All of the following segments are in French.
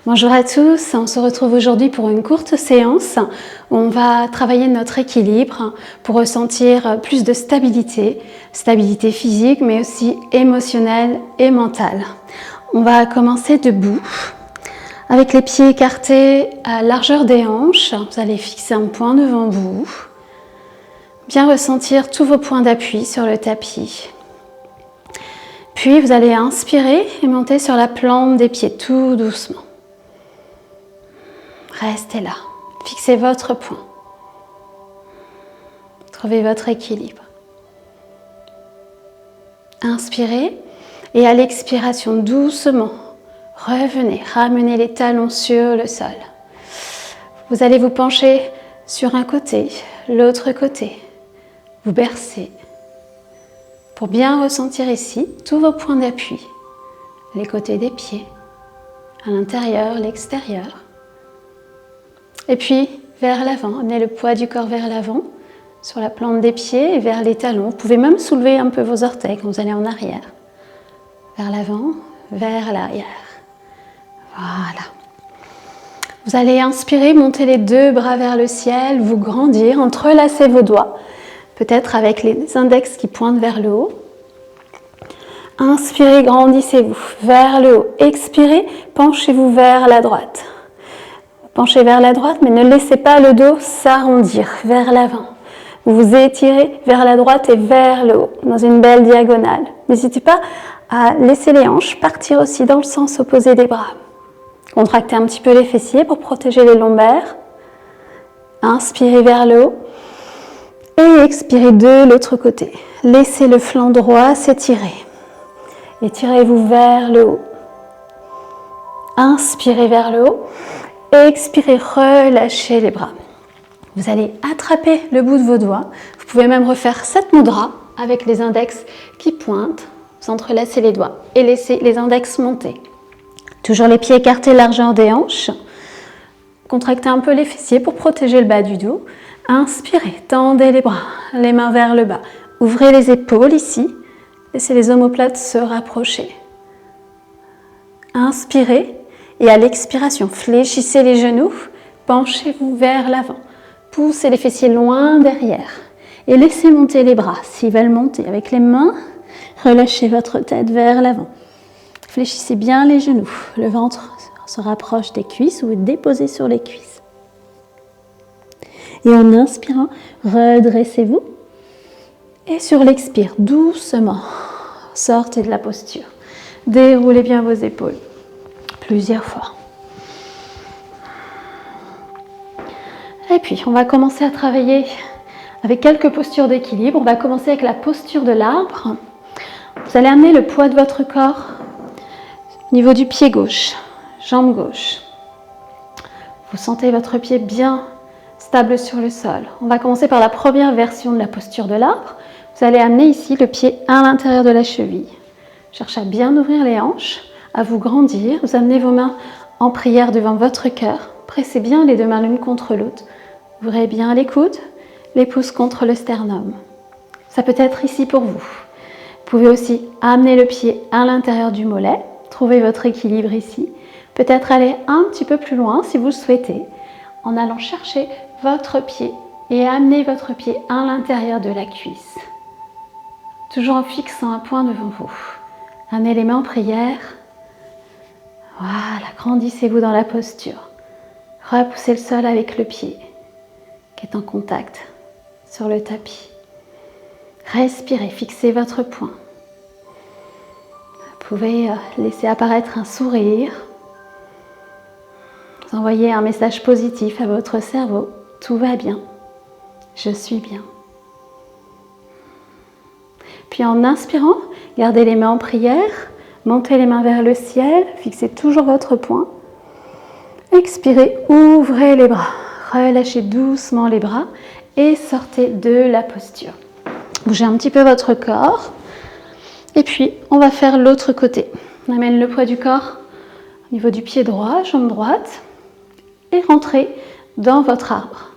Bonjour à tous, on se retrouve aujourd'hui pour une courte séance où on va travailler notre équilibre pour ressentir plus de stabilité, stabilité physique mais aussi émotionnelle et mentale. On va commencer debout avec les pieds écartés à largeur des hanches. Vous allez fixer un point devant vous, bien ressentir tous vos points d'appui sur le tapis. Puis vous allez inspirer et monter sur la plante des pieds tout doucement. Restez là, fixez votre point. Trouvez votre équilibre. Inspirez et à l'expiration, doucement, revenez, ramenez les talons sur le sol. Vous allez vous pencher sur un côté, l'autre côté. Vous bercez pour bien ressentir ici tous vos points d'appui. Les côtés des pieds, à l'intérieur, l'extérieur. Et puis, vers l'avant, amenez le poids du corps vers l'avant, sur la plante des pieds et vers les talons. Vous pouvez même soulever un peu vos orteils quand vous allez en arrière. Vers l'avant, vers l'arrière. Voilà. Vous allez inspirer, monter les deux bras vers le ciel, vous grandir, entrelacer vos doigts, peut-être avec les index qui pointent vers le haut. Inspirez, grandissez-vous vers le haut. Expirez, penchez-vous vers la droite. Penchez vers la droite, mais ne laissez pas le dos s'arrondir vers l'avant. Vous vous étirez vers la droite et vers le haut, dans une belle diagonale. N'hésitez pas à laisser les hanches partir aussi dans le sens opposé des bras. Contractez un petit peu les fessiers pour protéger les lombaires. Inspirez vers le haut et expirez de l'autre côté. Laissez le flanc droit s'étirer. Étirez-vous vers le haut. Inspirez vers le haut. Expirez, relâchez les bras. Vous allez attraper le bout de vos doigts. Vous pouvez même refaire cette mudra avec les index qui pointent. Vous entrelacez les doigts et laissez les index monter. Toujours les pieds écartés, largeur des hanches. Contractez un peu les fessiers pour protéger le bas du dos. Inspirez, tendez les bras, les mains vers le bas. Ouvrez les épaules ici. Laissez les omoplates se rapprocher. Inspirez. Et à l'expiration, fléchissez les genoux, penchez-vous vers l'avant. Poussez les fessiers loin derrière. Et laissez monter les bras s'ils veulent monter. Avec les mains, relâchez votre tête vers l'avant. Fléchissez bien les genoux. Le ventre se rapproche des cuisses ou est déposé sur les cuisses. Et en inspirant, redressez-vous. Et sur l'expire, doucement, sortez de la posture. Déroulez bien vos épaules. Plusieurs fois. Et puis, on va commencer à travailler avec quelques postures d'équilibre. On va commencer avec la posture de l'arbre. Vous allez amener le poids de votre corps au niveau du pied gauche, jambe gauche. Vous sentez votre pied bien stable sur le sol. On va commencer par la première version de la posture de l'arbre. Vous allez amener ici le pied à l'intérieur de la cheville. Cherchez à bien ouvrir les hanches, à vous grandir. Vous amenez vos mains en prière devant votre cœur. Pressez bien les deux mains l'une contre l'autre. Ouvrez bien les coudes, les pouces contre le sternum. Ça peut être ici pour vous. Vous pouvez aussi amener le pied à l'intérieur du mollet. Trouvez votre équilibre ici. Peut-être aller un petit peu plus loin si vous le souhaitez, en allant chercher votre pied et amener votre pied à l'intérieur de la cuisse. Toujours en fixant un point devant vous. Amenez les mains en prière. Voilà, grandissez-vous dans la posture. Repoussez le sol avec le pied qui est en contact sur le tapis. Respirez, fixez votre point. Vous pouvez laisser apparaître un sourire. Vous envoyez un message positif à votre cerveau. Tout va bien. Je suis bien. Puis en inspirant, gardez les mains en prière. Montez les mains vers le ciel, fixez toujours votre point. Expirez, ouvrez les bras. Relâchez doucement les bras et sortez de la posture. Bougez un petit peu votre corps. Et puis, on va faire l'autre côté. On amène le poids du corps au niveau du pied droit, jambe droite. Et rentrez dans votre arbre.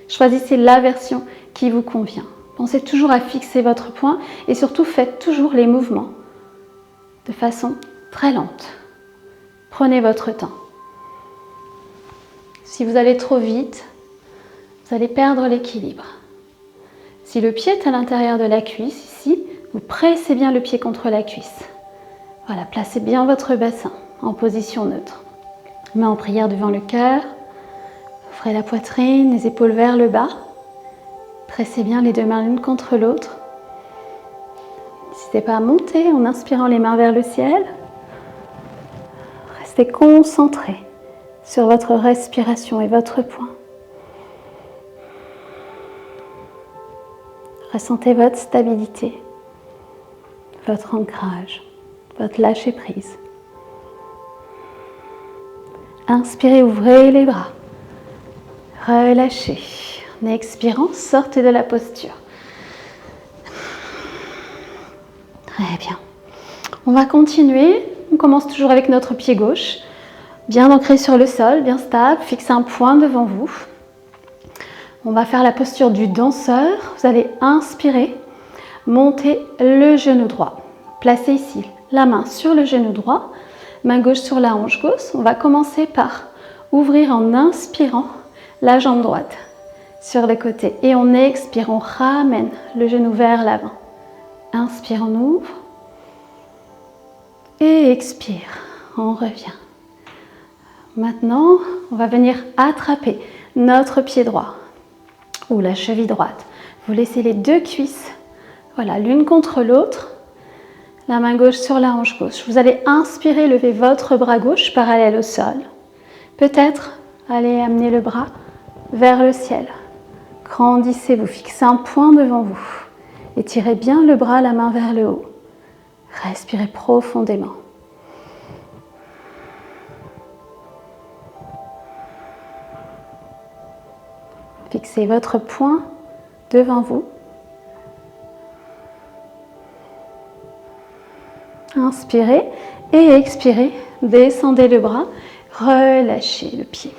Choisissez la version qui vous convient. Pensez toujours à fixer votre point et surtout faites toujours les mouvements de façon très lente. Prenez votre temps. Si vous allez trop vite, vous allez perdre l'équilibre. Si le pied est à l'intérieur de la cuisse, ici, vous pressez bien le pied contre la cuisse. Voilà, placez bien votre bassin en position neutre. Main en prière devant le cœur. Ouvrez la poitrine, les épaules vers le bas. Pressez bien les deux mains l'une contre l'autre. N'hésitez pas à monter en inspirant les mains vers le ciel. Restez concentré sur votre respiration et votre poing. Ressentez votre stabilité, votre ancrage, votre lâcher-prise. Inspirez, ouvrez les bras. Relâchez. En expirant, sortez de la posture. Très bien. On va continuer. On commence toujours avec notre pied gauche. Bien ancré sur le sol, bien stable. Fixez un point devant vous. On va faire la posture du danseur. Vous allez inspirer. Montez le genou droit. Placez ici la main sur le genou droit. Main gauche sur la hanche gauche. On va commencer par ouvrir en inspirant la jambe droite sur le côté. Et on expire, on ramène le genou vers l'avant. Inspire, on ouvre. Et expire, on revient. Maintenant, on va venir attraper notre pied droit ou la cheville droite. Vous laissez les deux cuisses, voilà, l'une contre l'autre. La main gauche sur la hanche gauche. Vous allez inspirer, lever votre bras gauche parallèle au sol. Peut-être, allez amener le bras vers le ciel. Grandissez-vous, fixez un point devant vous. Étirez bien le bras, la main vers le haut. Respirez profondément. Fixez votre poing devant vous. Inspirez et expirez. Descendez le bras, relâchez le pied.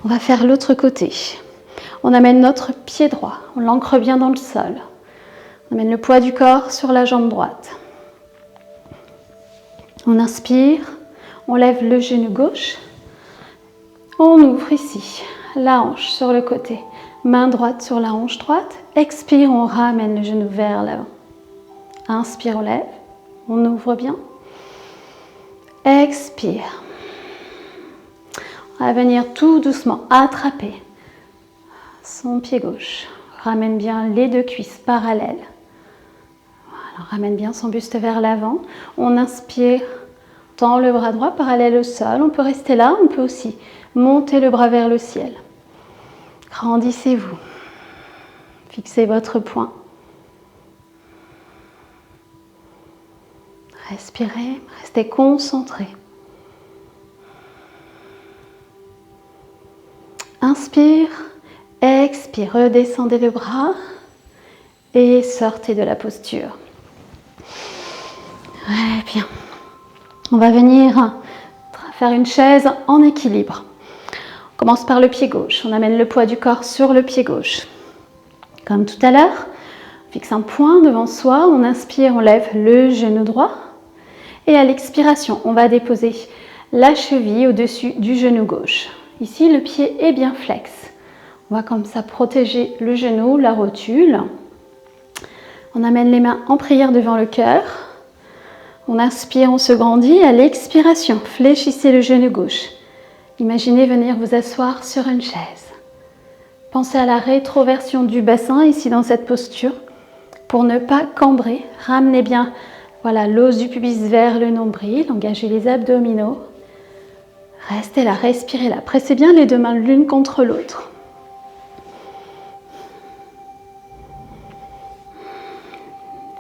On va faire l'autre côté. On amène notre pied droit, on l'ancre bien dans le sol. On amène le poids du corps sur la jambe droite. On inspire, on lève le genou gauche. On ouvre ici la hanche sur le côté. Main droite sur la hanche droite. Expire, on ramène le genou vers l'avant. Inspire, on lève. On ouvre bien. Expire. On va venir tout doucement attraper son pied gauche. Ramène bien les deux cuisses parallèles. Voilà, ramène bien son buste vers l'avant. On inspire, tend le bras droit parallèle au sol. On peut rester là, on peut aussi monter le bras vers le ciel. Grandissez-vous. Fixez votre poing. Respirez, restez concentrés. Inspire, expire, redescendez le bras et sortez de la posture. Très bien. On va venir faire une chaise en équilibre. On commence par le pied gauche. On amène le poids du corps sur le pied gauche. Comme tout à l'heure, on fixe un point devant soi. On inspire, on lève le genou droit. Et à l'expiration, on va déposer la cheville au-dessus du genou gauche. Ici, le pied est bien flex. On va comme ça protéger le genou, la rotule. On amène les mains en prière devant le cœur. On inspire, on se grandit. À l'expiration, fléchissez le genou gauche. Imaginez venir vous asseoir sur une chaise. Pensez à la rétroversion du bassin ici dans cette posture. Pour ne pas cambrer, ramenez bien l'os du pubis vers le nombril. Engagez les abdominaux. Restez là, respirez là. Pressez bien les deux mains l'une contre l'autre.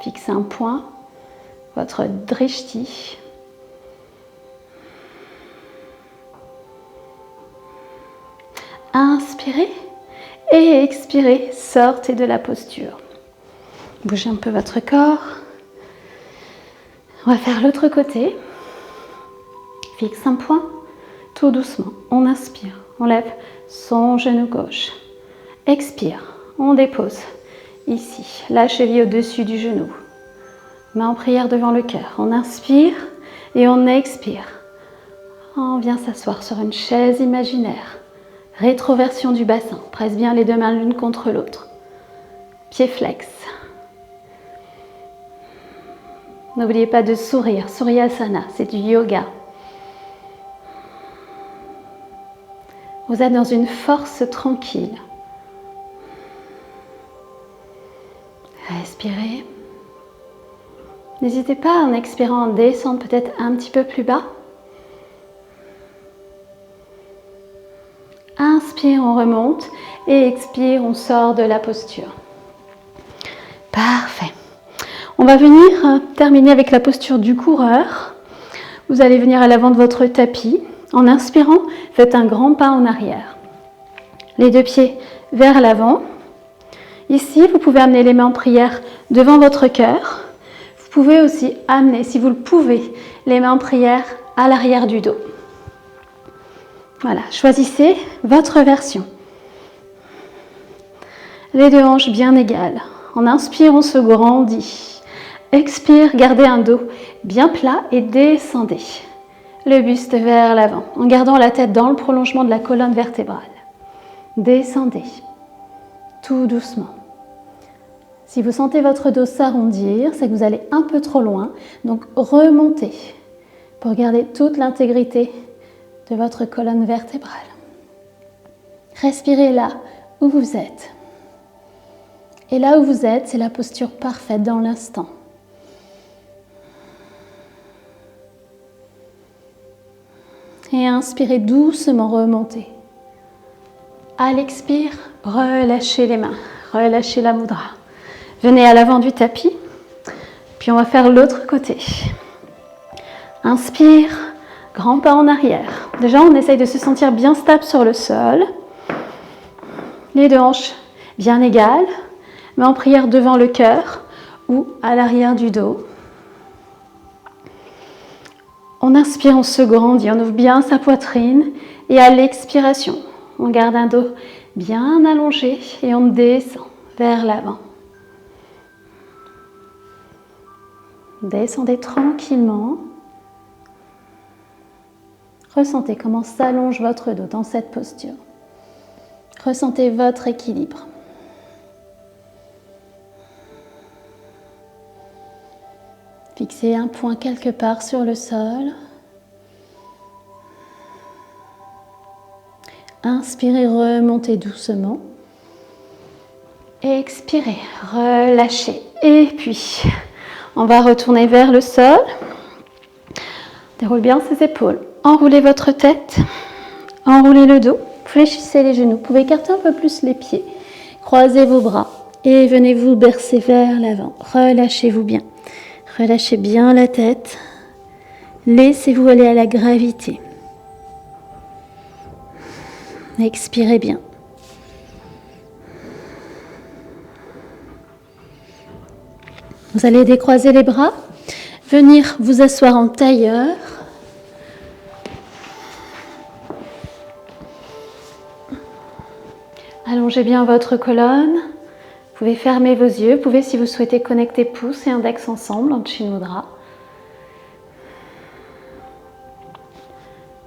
Fixez un point, votre drishti. Inspirez et expirez, sortez de la posture. Bougez un peu votre corps. On va faire l'autre côté. Fixe un point. Tout doucement, on inspire, on lève son genou gauche. Expire, on dépose ici la cheville au-dessus du genou. Main en prière devant le cœur. On inspire et on expire. On vient s'asseoir sur une chaise imaginaire. Rétroversion du bassin. Presse bien les deux mains l'une contre l'autre. Pieds flex. N'oubliez pas de sourire. Suryasana, c'est du yoga. Vous êtes dans une force tranquille. Respirez. N'hésitez pas en expirant à descendre peut-être un petit peu plus bas. Inspire, on remonte et expire, on sort de la posture. Parfait. On va venir terminer avec la posture du coureur. Vous allez venir à l'avant de votre tapis. En inspirant, faites un grand pas en arrière. Les deux pieds vers l'avant. Ici, vous pouvez amener les mains en prière devant votre cœur. Vous pouvez aussi amener, si vous le pouvez, les mains en prière à l'arrière du dos. Voilà, choisissez votre version. Les deux hanches bien égales. En inspire, on se grandit. Expire, gardez un dos bien plat et descendez. Le buste vers l'avant, en gardant la tête dans le prolongement de la colonne vertébrale. Descendez, tout doucement. Si vous sentez votre dos s'arrondir, c'est que vous allez un peu trop loin. Donc remontez pour garder toute l'intégrité de votre colonne vertébrale. Respirez là où vous êtes. Et là où vous êtes, c'est la posture parfaite dans l'instant. Et inspirez doucement, remontez. À l'expire, relâchez les mains, relâchez la mudra. Venez à l'avant du tapis, puis on va faire l'autre côté. Inspire, grand pas en arrière. Déjà, on essaye de se sentir bien stable sur le sol. Les deux hanches bien égales, mais en prière devant le cœur ou à l'arrière du dos. On inspire, on se grandit, on ouvre bien sa poitrine et à l'expiration, on garde un dos bien allongé et on descend vers l'avant. Descendez tranquillement. Ressentez comment s'allonge votre dos dans cette posture. Ressentez votre équilibre. Fixez un point quelque part sur le sol. Inspirez, remontez doucement. Expirez, relâchez. Et puis, on va retourner vers le sol. Déroule bien ses épaules. Enroulez votre tête. Enroulez le dos. Fléchissez les genoux. Vous pouvez écarter un peu plus les pieds. Croisez vos bras. Et venez vous bercer vers l'avant. Relâchez-vous bien. Relâchez bien la tête. Laissez-vous aller à la gravité. Expirez bien. Vous allez décroiser les bras, venir vous asseoir en tailleur. Allongez bien votre colonne. Vous pouvez fermer vos yeux. Vous pouvez, si vous souhaitez, connecter pouce et index ensemble en Chin Mudra.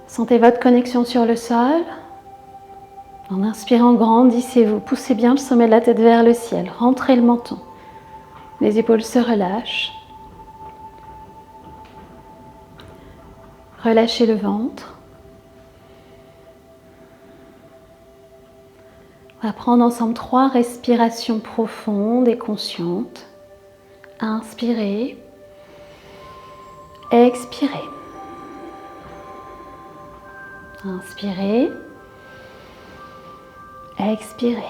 Sentez votre connexion sur le sol. En inspirant, grandissez-vous. Poussez bien le sommet de la tête vers le ciel. Rentrez le menton. Les épaules se relâchent. Relâchez le ventre. On va prendre ensemble 3 respirations profondes et conscientes. Inspirez. Expirez. Inspirez. Expirez.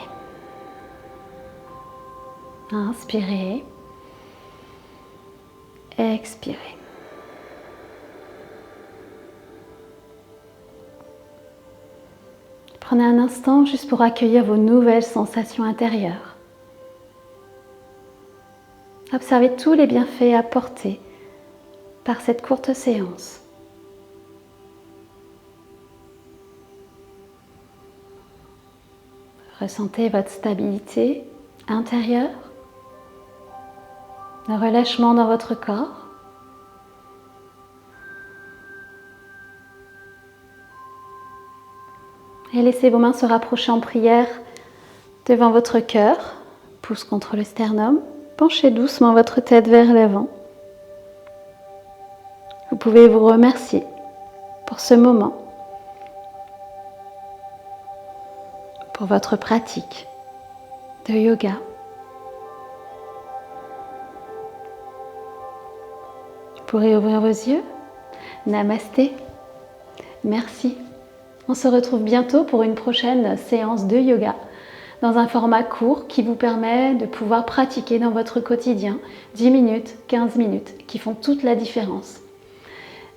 Inspirez. Expirez. Prenez un instant juste pour accueillir vos nouvelles sensations intérieures. Observez tous les bienfaits apportés par cette courte séance. Ressentez votre stabilité intérieure, le relâchement dans votre corps. Et laissez vos mains se rapprocher en prière devant votre cœur, pouce contre le sternum. Penchez doucement votre tête vers l'avant. Vous pouvez vous remercier pour ce moment, pour votre pratique de yoga. Vous pourrez ouvrir vos yeux. Namasté. Merci. On se retrouve bientôt pour une prochaine séance de yoga dans un format court qui vous permet de pouvoir pratiquer dans votre quotidien 10 minutes, 15 minutes qui font toute la différence.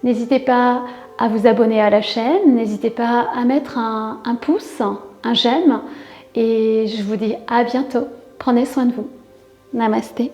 N'hésitez pas à vous abonner à la chaîne, n'hésitez pas à mettre un pouce, un j'aime et je vous dis à bientôt. Prenez soin de vous. Namasté.